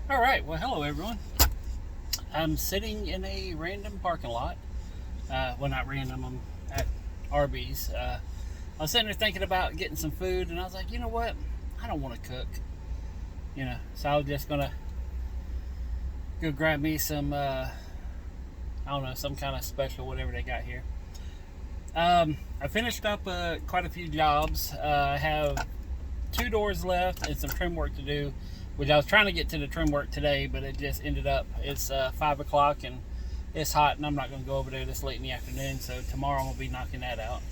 All right. Well, hello everyone. I'm sitting in a random parking lot. Well, not random. I'm at Arby's. I was sitting there thinking about getting some food, and I was like, you know what? I don't want to cook. So I was just gonna go grab me some. I don't know, some kind of special, whatever they got here. I finished up quite a few jobs. I have two doors left and some trim work to do, which I was trying to get to the trim work today, but it just ended up it's 5 o'clock and it's hot, and I'm not going to go over there this late in the afternoon. So tomorrow I'm going to be knocking that out,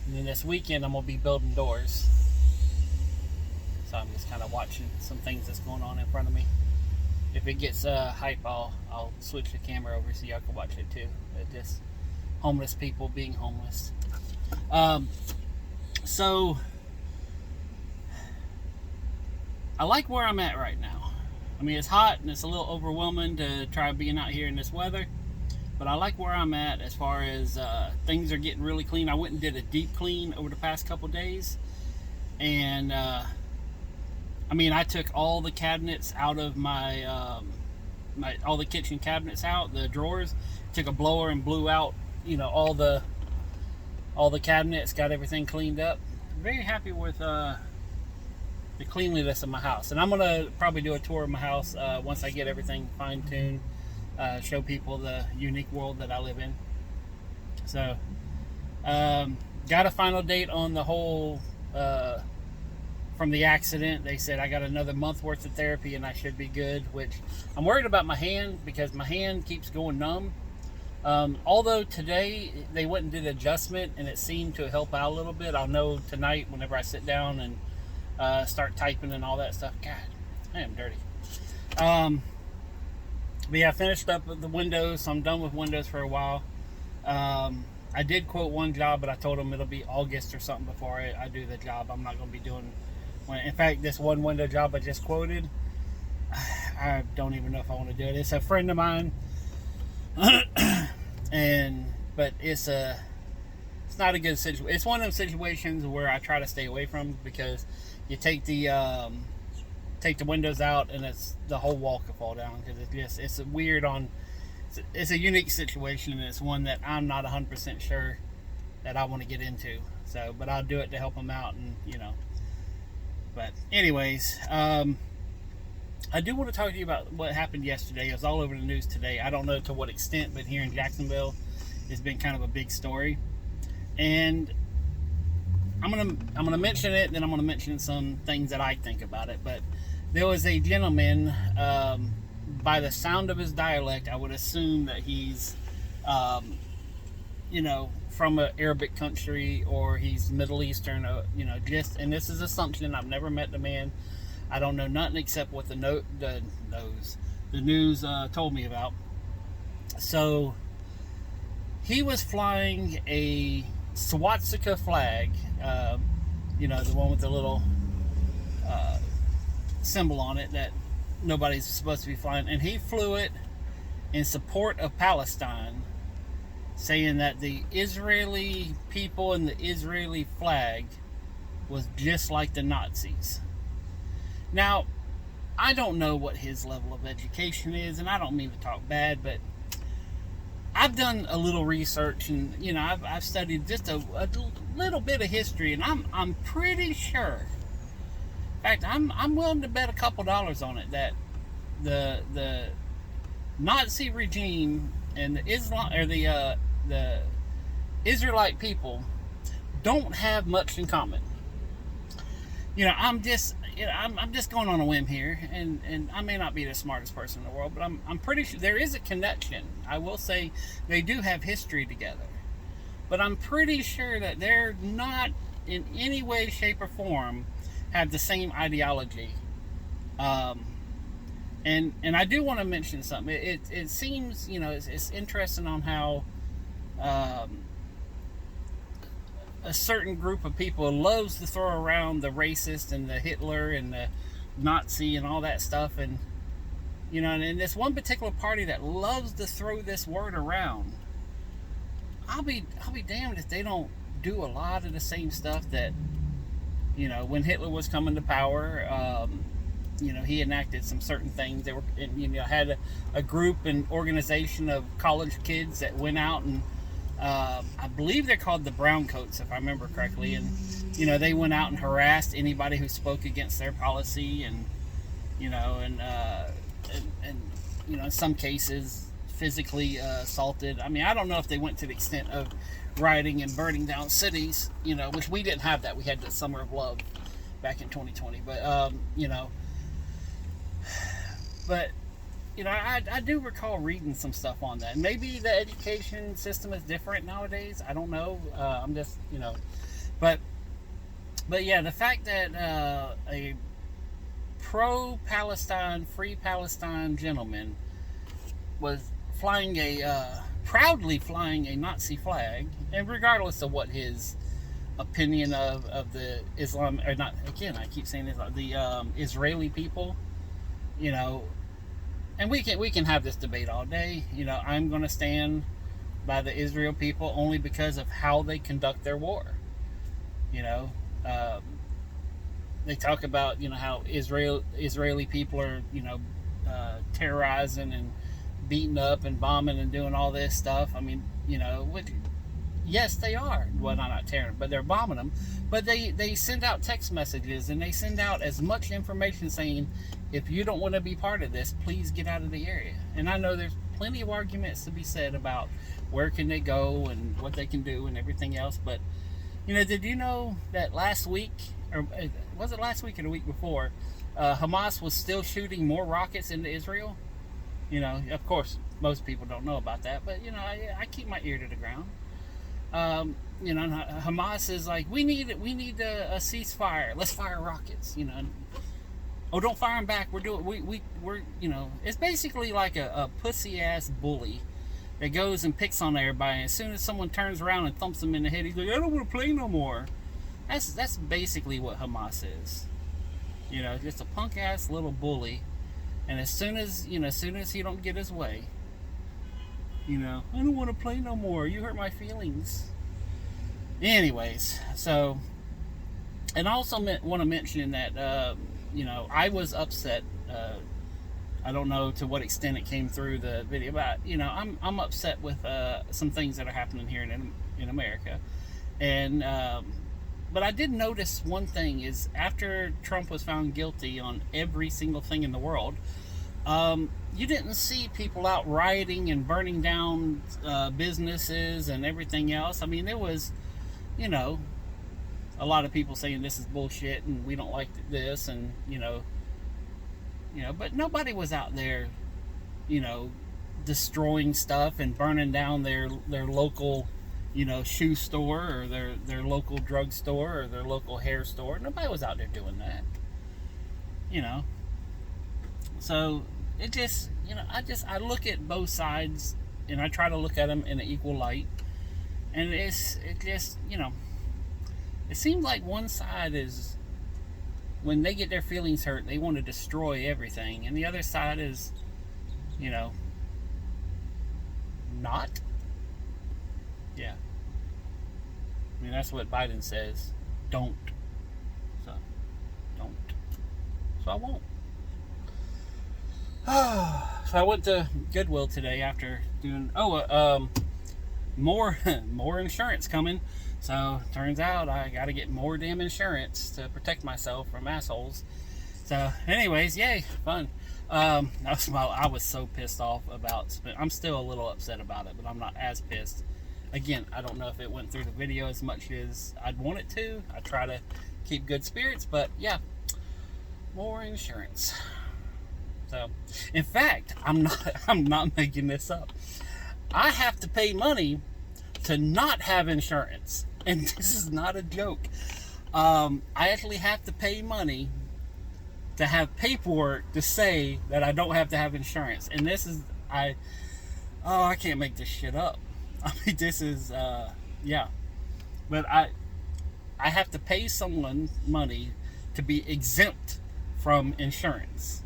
and then this weekend I'm going to be building doors. So I'm just kind of watching some things that's going on in front of me. If it gets hype, I'll switch the camera over so y'all can watch it too. But just homeless people being homeless. Um, so I like where I'm at right now. I mean, it's hot and it's a little overwhelming to try being out here in this weather, but I like where I'm at as far as things are getting really clean. I went and did a deep clean over the past couple days, and I mean, I took all the cabinets out of my all the kitchen cabinets out, the drawers. Took a blower and blew out, all the cabinets. Got everything cleaned up. Very happy with the cleanliness of my house, and I'm gonna probably do a tour of my house once I get everything fine tuned. Show people the unique world that I live in. So, got a final date on the whole. From the accident, they said I got another month worth of therapy and I should be good, which I'm worried about my hand because my hand keeps going numb. Although today they went and did adjustment and it seemed to help out a little bit. I'll know tonight whenever I sit down and start typing and all that stuff. God, I am dirty. But yeah, I finished up the windows, so I'm done with windows for a while. I did quote one job, but I told them it'll be August or something before I do the job. I'm not going to be doing one. In fact, this one window job I just quoted, I don't even know if I want to do it. It's a friend of mine, but it's not a good situation. It's one of those situations where I try to stay away from because you take the windows out and it's the whole wall could fall down because it's a weird on. It's a unique situation, and it's one that I'm not 100% sure that I want to get into. So, but I'll do it to help them out, and But anyways, I do want to talk to you about what happened yesterday. It was all over the news today. I don't know to what extent, but here in Jacksonville, it's been kind of a big story. And I'm gonna mention it, and then I'm gonna mention some things that I think about it. But there was a gentleman. By the sound of his dialect, I would assume that he's, from an Arabic country or he's Middle Eastern. And this is assumption. I've never met the man. I don't know nothing except what the news told me about. So he was flying a swastika flag, the one with the little symbol on it that nobody's supposed to be flying, and he flew it in support of Palestine, saying that the Israeli people and the Israeli flag was just like the Nazis. Now, I don't know what his level of education is, and I don't mean to talk bad, but I've done a little research, and I've studied just a little bit of history, and I'm pretty sure. In fact, I'm willing to bet a couple dollars on it that the Nazi regime and the Israelite people don't have much in common. I'm just going on a whim here, and I may not be the smartest person in the world, but I'm pretty sure there is a connection. I will say they do have history together, but I'm pretty sure that they're not in any way, shape, or form have the same ideology. And I do want to mention something. It seems, it's interesting on how a certain group of people loves to throw around the racist and the Hitler and the Nazi and all that stuff, and and this one particular party that loves to throw this word around. I'll be damned if they don't do a lot of the same stuff that when Hitler was coming to power. he enacted some certain things. They were, had a group and organization of college kids that went out and I believe they're called the Browncoats, if I remember correctly, and they went out and harassed anybody who spoke against their policy, and in some cases physically assaulted. I mean, I don't know if they went to the extent of rioting and burning down cities, which we didn't have that. We had the Summer of Love back in 2020, but I do recall reading some stuff on that. Maybe the education system is different nowadays. I don't know. I'm just, but yeah, the fact that a pro-Palestine, free Palestine gentleman was proudly flying a Nazi flag, and regardless of what his opinion of the Islam, or not, again, I keep saying Islam, the Israeli people, and we can have this debate all day. I'm going to stand by the Israel people only because of how they conduct their war. They talk about how Israeli people are terrorizing and beating up and bombing and doing all this stuff. I mean, yes, they are. Well, not tearing, but they're bombing them. But they send out text messages, and they send out as much information saying, if you don't want to be part of this, please get out of the area. And I know there's plenty of arguments to be said about where can they go and what they can do and everything else. But, did you know that last week, or was it last week or the week before, Hamas was still shooting more rockets into Israel? Of course, most people don't know about that, but, I keep my ear to the ground. Hamas is like, we need a ceasefire. Let's fire rockets. Oh, don't fire them back. We're it's basically like a pussy ass bully that goes and picks on everybody. And as soon as someone turns around and thumps him in the head, he's like, I don't want to play no more. That's basically what Hamas is. Just a punk ass little bully. And as soon as he don't get his way, I don't want to play no more. You hurt my feelings. Anyways, so, and I also want to mention that, I was upset. I don't know to what extent it came through the video, but, I'm upset with some things that are happening here in America. And, but I did notice one thing is after Trump was found guilty on every single thing in the world, you didn't see people out rioting and burning down businesses and everything else. I mean, there was, a lot of people saying this is bullshit and we don't like this, and but nobody was out there, destroying stuff and burning down their local, shoe store or their local drugstore or their local hair store. Nobody was out there doing that, So it just, I look at both sides and I try to look at them in an equal light. And it just, it seems like one side is, when they get their feelings hurt, they want to destroy everything. And the other side is, not. Yeah. I mean, that's what Biden says. Don't. So, don't. So I won't. So I went to Goodwill today after doing more insurance coming. So turns out I got to get more damn insurance to protect myself from assholes. So anyways, yay, fun. I was so pissed off about. I'm still a little upset about it, but I'm not as pissed. Again, I don't know if it went through the video as much as I'd want it to. I try to keep good spirits, but yeah, more insurance. So, in fact, I'm not making this up. I have to pay money to not have insurance, and this is not a joke. I actually have to pay money to have paperwork to say that I don't have to have insurance, and this is I can't make this shit up. I mean, this is yeah, but I have to pay someone money to be exempt from insurance.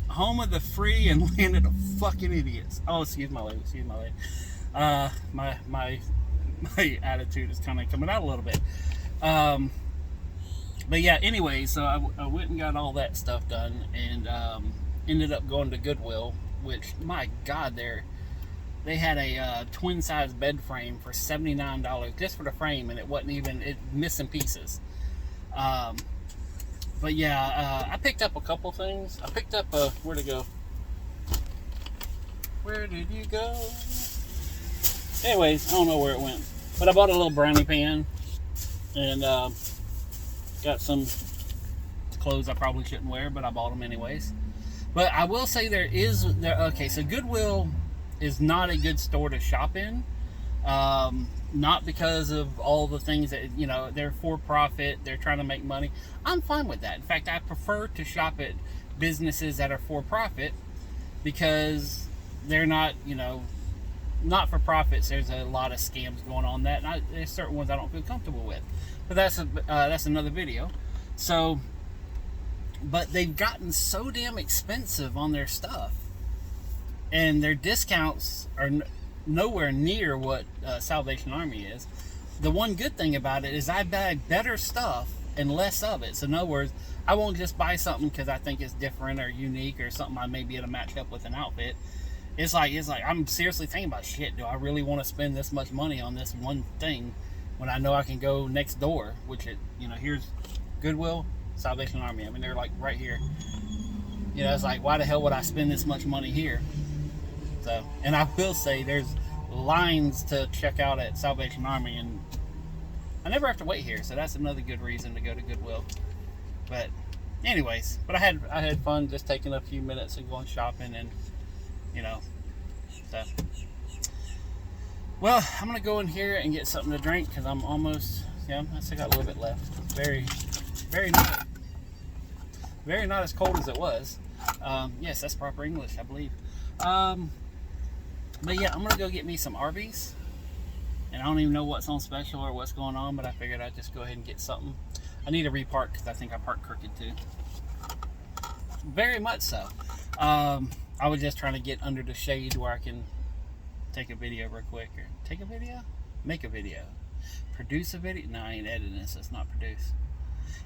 Home of the free and land of the fucking idiots. Oh, excuse my language. My attitude is kind of coming out a little bit. But yeah, anyway, so I went and got all that stuff done, and ended up going to Goodwill, which, my God, they had a twin size bed frame for $79 just for the frame, and it wasn't even missing pieces. But yeah, I picked up a couple things. I picked up where'd it go? Where did you go? Anyways, I don't know where it went, but I bought a little brownie pan, and got some clothes I probably shouldn't wear, but I bought them anyways. But I will say okay, so Goodwill is not a good store to shop in. Not because of all the things that, they're for profit, they're trying to make money. I'm fine with that. In fact, I prefer to shop at businesses that are for profit, because they're not, not for profits. There's a lot of scams going on that, and there's certain ones I don't feel comfortable with. But that's another video. So, but they've gotten so damn expensive on their stuff, and their discounts are nowhere near what Salvation Army is. The one good thing about it is I buy better stuff and less of it. So in other words, I won't just buy something because I think it's different or unique or something I may be able to match up with an outfit. It's like I'm seriously thinking about, shit, do I really want to spend this much money on this one thing when I know I can go next door, which here's Goodwill, Salvation Army. I mean, they're like right here. It's like, why the hell would I spend this much money here? So, and I will say there's lines to check out at Salvation Army, and I never have to wait here, so that's another good reason to go to Goodwill. But anyways, I had fun just taking a few minutes and going shopping, and so. Well, I'm gonna go in here and get something to drink because I'm almost, I still got a little bit left. Very, very not as cold as it was. Yes, that's proper English, I believe. But yeah, I'm gonna go get me some Arby's, and I don't even know what's on special or what's going on, but I figured I'd just go ahead and get something. I need to repark because I think I parked crooked too. Very much so. I was just trying to get under the shade where I can take a video real quick. Or take a video? Make a video. Produce a video? No, I ain't editing this. It's not produced.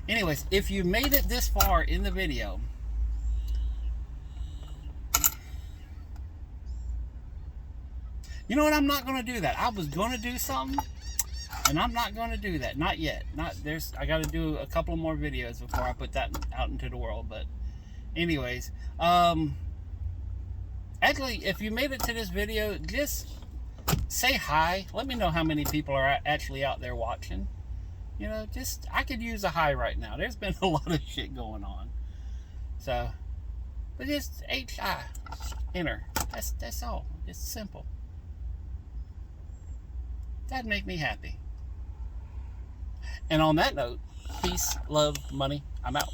Anyways, if you made it this far in the video, you know what? I'm not going to do that. I was going to do something, and I'm not going to do that. Not yet. I got to do a couple more videos before I put that out into the world. But anyways, actually, if you made it to this video, just say hi. Let me know how many people are actually out there watching. I could use a hi right now. There's been a lot of shit going on. So, but just HI, enter. That's all. It's simple. That'd make me happy. And on that note, peace, love, money. I'm out.